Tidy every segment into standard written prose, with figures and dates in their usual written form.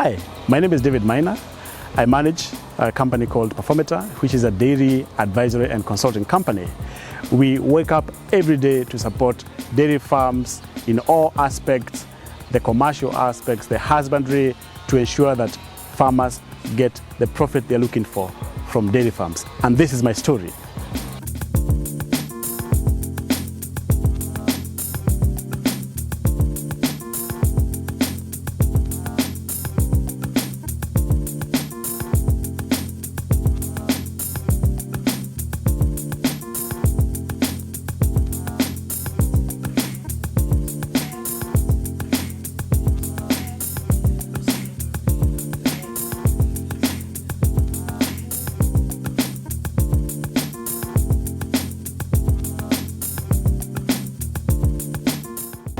Hi, my name is David Maina. I manage a company called Profitably, which is a dairy advisory and consulting company. We wake up every day to support dairy farms in all aspects, the commercial aspects, the husbandry, to ensure that farmers get the profit they're looking for from dairy farms. And this is my story.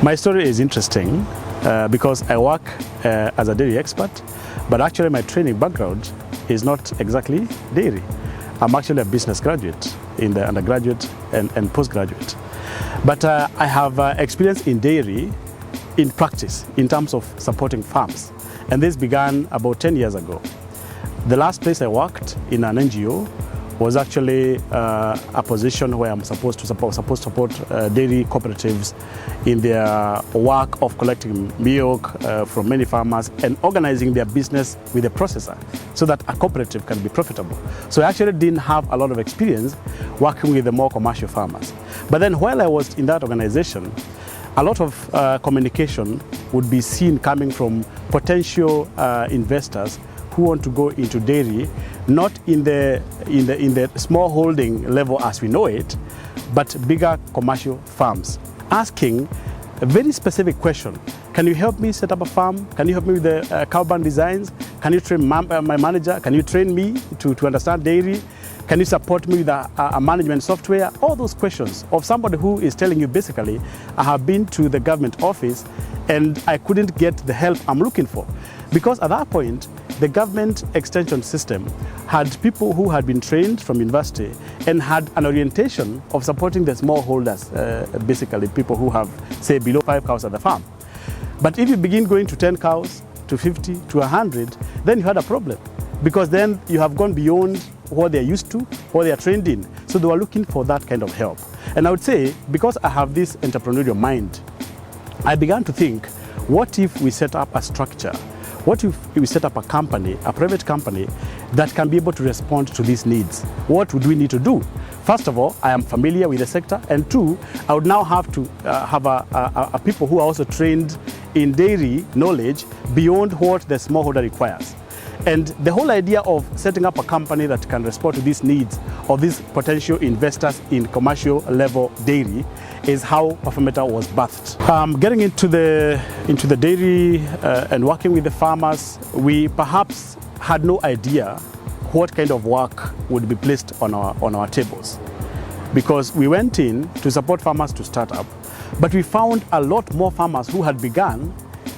My story is interesting because I work as a dairy expert, but actually my training background is not exactly dairy. I'm actually a business graduate in the undergraduate and postgraduate. But I have experience in dairy in practice in terms of supporting farms. And this began about 10 years ago. The last place I worked in an NGO was actually a position where I'm supposed to support dairy cooperatives in their work of collecting milk from many farmers and organizing their business with a processor so that a cooperative can be profitable. So I actually didn't have a lot of experience working with the more commercial farmers. But then while I was in that organization, a lot of communication would be seen coming from potential investors who want to go into dairy, not in the small holding level as we know it, but bigger commercial farms, asking a very specific question. Can you help me set up a farm? Can you help me with the cow barn designs? Can you train my manager? Can you train me to understand dairy? Can you support me with a management software? All those questions of somebody who is telling you basically, I have been to the government office and I couldn't get the help I'm looking for. Because at that point, the government extension system had people who had been trained from university and had an orientation of supporting the smallholders, basically people who have, say, below 5 cows at the farm. But if you begin going to 10 cows, to 50, to 100, then you had a problem. Because then you have gone beyond what they're used to, what they are trained in. So they were looking for that kind of help. And I would say, because I have this entrepreneurial mind, I began to think, what if we set up a structure? What if we set up a company, a private company, that can be able to respond to these needs? What would we need to do? First of all, I am familiar with the sector, and two, I would now have to have a people who are also trained in dairy knowledge beyond what the smallholder requires. And the whole idea of setting up a company that can respond to these needs of these potential investors in commercial level dairy is how Profitably was birthed. Getting into the dairy and working with the farmers, we perhaps had no idea what kind of work would be placed on our tables. Because we went in to support farmers to start up, but we found a lot more farmers who had begun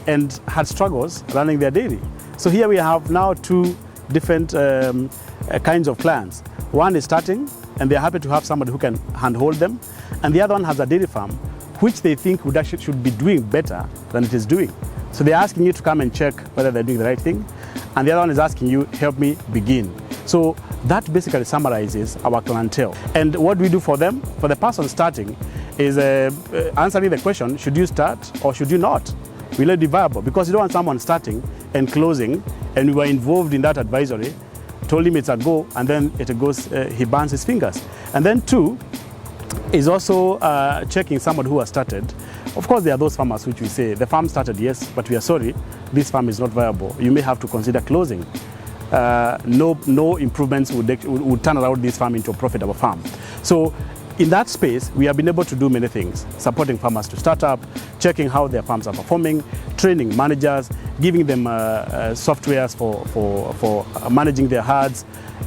and had struggles running their dairy. So here we have now two different kinds of clients. One is starting, and they're happy to have somebody who can handhold them. And the other one has a dairy farm, which they think should be doing better than it is doing. So they're asking you to come and check whether they're doing the right thing. And the other one is asking you, help me begin. So that basically summarizes our clientele. And what we do for them, for the person starting, is answering the question, should you start or should you not? We let it viable, because you don't want someone starting and closing, and we were involved in that advisory, told him it's a go, and then it goes, he burns his fingers. And then two, is also checking someone who has started. Of course, there are those farmers which we say, the farm started, yes, but we are sorry, this farm is not viable. You may have to consider closing. No improvements would turn around this farm into a profitable farm. So in that space, we have been able to do many things, supporting farmers to start up, checking how their farms are performing, training managers, giving them softwares for managing their herds,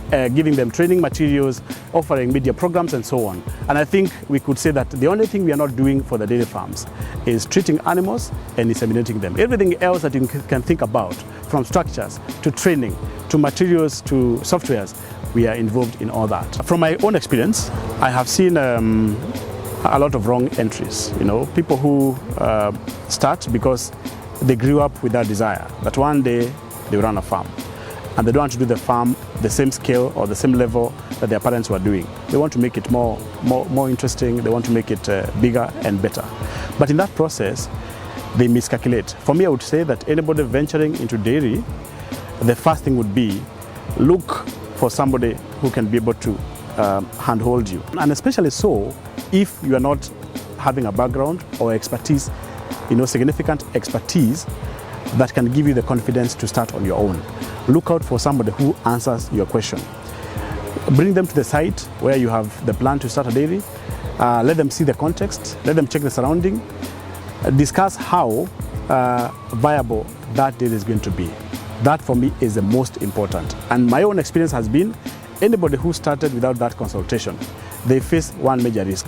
giving them training materials, offering media programs and so on. And I think we could say that the only thing we are not doing for the dairy farms is treating animals and inseminating them. Everything else that you can think about, from structures to training to materials to softwares, we are involved in all that. From my own experience, I have seen a lot of wrong entries. You know, people who start because they grew up with that desire that one day they run a farm. And they don't want to do the farm the same scale or the same level that their parents were doing. They want to make it more interesting. They want to make it bigger and better. But in that process, they miscalculate. For me, I would say that anybody venturing into dairy, the first thing would be look for somebody who can be able to handhold you. And especially so if you are not having a background or expertise, significant expertise that can give you the confidence to start on your own. Look out for somebody who answers your question. Bring them to the site where you have the plan to start a dairy. Let them see the context. Let them check the surrounding. Discuss how viable that dairy is going to be. That for me is the most important. And my own experience has been anybody who started without that consultation, they face one major risk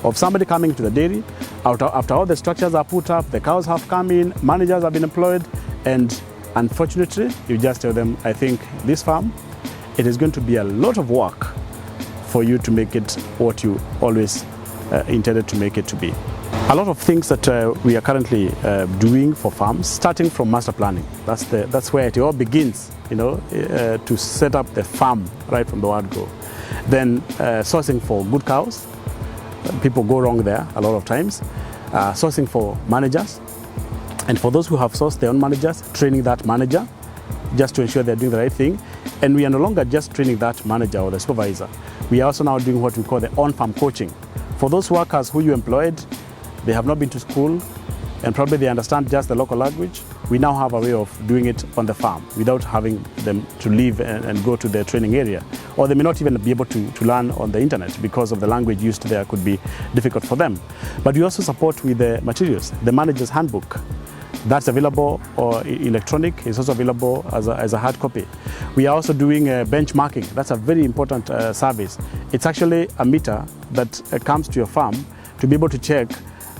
of somebody coming to the dairy after all the structures are put up, the cows have come in, managers have been employed, and unfortunately, you just tell them, I think this farm, it is going to be a lot of work for you to make it what you always intended to make it to be. A lot of things that we are currently doing for farms, starting from master planning. That's where it all begins, to set up the farm right from the word go. Then sourcing for good cows. People go wrong there a lot of times. Sourcing for managers. And for those who have sourced their own managers, training that manager just to ensure they're doing the right thing. And we are no longer just training that manager or the supervisor. We are also now doing what we call the on-farm coaching. For those workers who you employed, they have not been to school and probably they understand just the local language. We now have a way of doing it on the farm without having them to leave and go to their training area. Or they may not even be able to learn on the internet because of the language used there could be difficult for them. But we also support with the materials, the manager's handbook. That's available or electronic. It's also available as a hard copy. We are also doing benchmarking. That's a very important service. It's actually a meter that comes to your farm to be able to check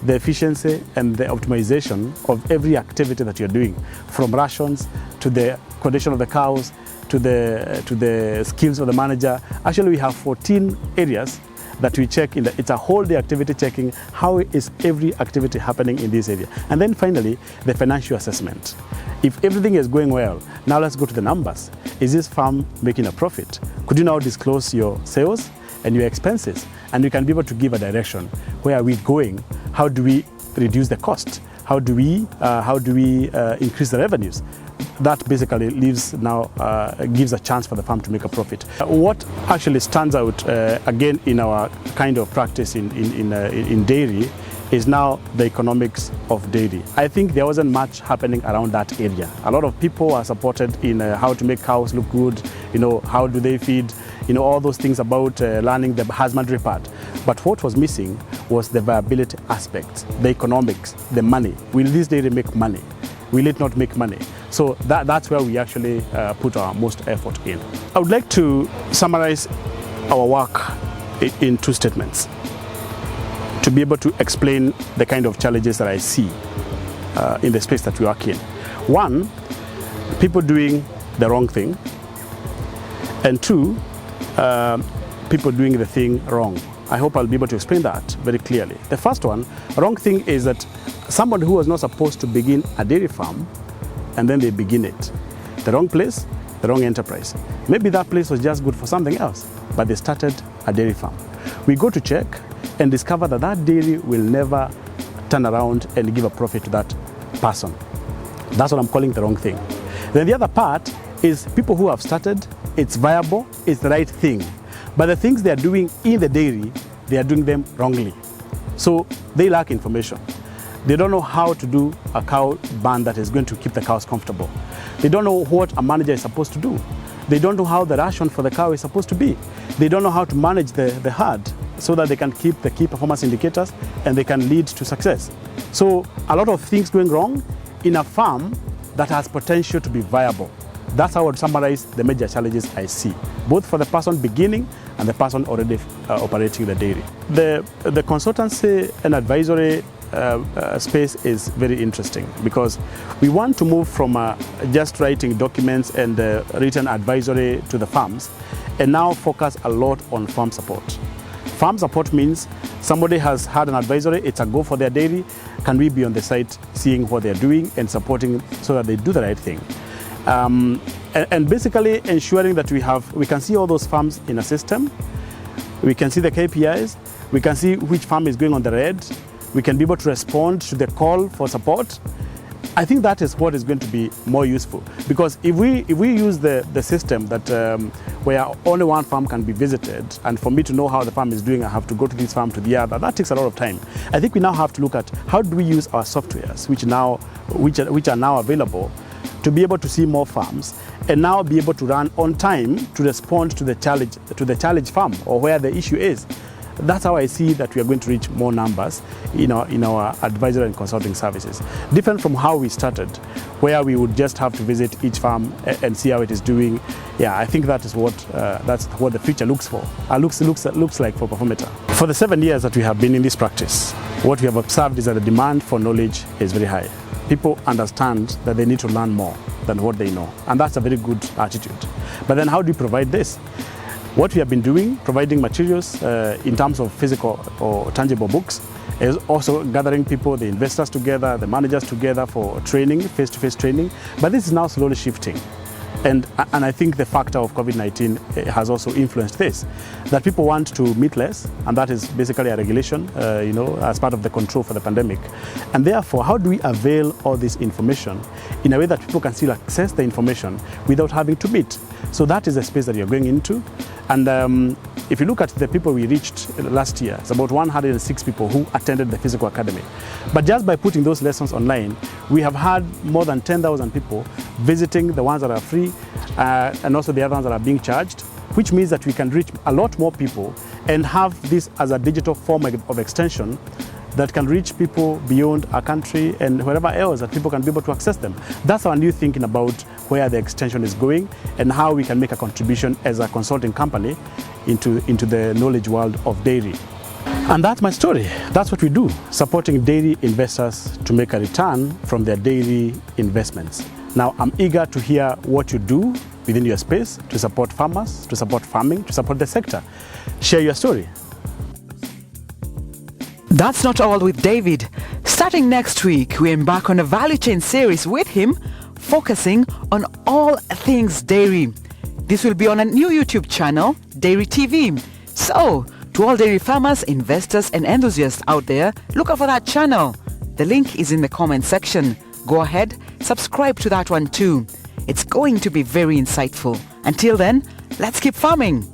the efficiency and the optimization of every activity that you're doing, from rations to the condition of the cows to the skills of the manager. Actually, we have 14 areas that we check it's a whole day activity checking. How is every activity happening in this area? And then finally, the financial assessment. If everything is going well, now let's go to the numbers. Is this farm making a profit? Could you now disclose your sales and your expenses? And you can be able to give a direction. Where are we going? How do we reduce the cost? How do we increase the revenues? That basically gives a chance for the farm to make a profit. What actually stands out again in our kind of practice in dairy is now the economics of dairy. I think there wasn't much happening around that area. A lot of people are supported in how to make cows look good, how do they feed, all those things about learning the husbandry part. But what was missing was the viability aspect, the economics, the money. Will this dairy make money? Will it not make money? So that's where we actually put our most effort in. I would like to summarize our work in 2 statements to be able to explain the kind of challenges that I see in the space that we work in. 1, people doing the wrong thing, and 2, people doing the thing wrong. I hope I'll be able to explain that very clearly. The first one, wrong thing is that somebody who was not supposed to begin a dairy farm, and then they begin it. The wrong place, the wrong enterprise. Maybe that place was just good for something else, but they started a dairy farm. We go to check and discover that that dairy will never turn around and give a profit to that person. That's what I'm calling the wrong thing. Then the other part is people who have started, it's viable, it's the right thing. But the things they are doing in the dairy, they are doing them wrongly. So they lack information. They don't know how to do a cow barn that is going to keep the cows comfortable. They don't know what a manager is supposed to do. They don't know how the ration for the cow is supposed to be. They don't know how to manage the herd so that they can keep the key performance indicators and they can lead to success. So a lot of things going wrong in a farm that has potential to be viable. That's how I would summarize the major challenges I see, both for the person beginning and the person already operating the dairy. The consultancy and advisory space is very interesting because we want to move from just writing documents and written advisory to the farms and now focus a lot on farm support. Farm support means somebody has had an advisory, it's a go for their dairy. Can we be on the site seeing what they're doing and supporting so that they do the right thing? And basically ensuring that we can see all those farms in a system. We can see the KPIs. We can see which farm is going on the red. We can be able to respond to the call for support. I think that is what is going to be more useful, because if we use the system that where only one farm can be visited, and for me to know how the farm is doing, I have to go to this farm to the other. That takes a lot of time. I think we now have to look at how do we use our softwares, which are now available, to be able to see more farms and now be able to run on time to respond to the challenge farm or where the issue is. That's how I see that we are going to reach more numbers in our advisory and consulting services. Different from how we started, where we would just have to visit each farm and see how it is doing. Yeah, I think that's what the future looks like for Performata. For the 7 years that we have been in this practice, what we have observed is that the demand for knowledge is very high. People understand that they need to learn more than what they know, and that's a very good attitude. But then how do we provide this? What we have been doing, providing materials in terms of physical or tangible books, is also gathering people, the investors together, the managers together for training, face-to-face training. But this is now slowly shifting. And I think the factor of COVID-19 has also influenced this, that people want to meet less, and that is basically a regulation, as part of the control for the pandemic. And therefore, how do we avail all this information in a way that people can still access the information without having to meet? So that is the space that you're going into. And if you look at the people we reached last year, it's about 106 people who attended the physical academy. But just by putting those lessons online, we have had more than 10,000 people visiting, the ones that are free and also the other ones that are being charged, which means that we can reach a lot more people and have this as a digital form of extension that can reach people beyond our country and wherever else that people can be able to access them. That's our new thinking about where the extension is going and how we can make a contribution as a consulting company into the knowledge world of dairy. And that's my story. That's what we do, supporting dairy investors to make a return from their dairy investments. Now, I'm eager to hear what you do within your space to support farmers, to support farming, to support the sector. Share your story. That's not all with David. Starting next week, we embark on a value chain series with him, focusing on all things dairy. This will be on a new YouTube channel, Dairy TV. So, to all dairy farmers, investors and enthusiasts out there, look out for that channel. The link is in the comment section. Go ahead, subscribe to that one too. It's going to be very insightful. Until then, let's keep farming.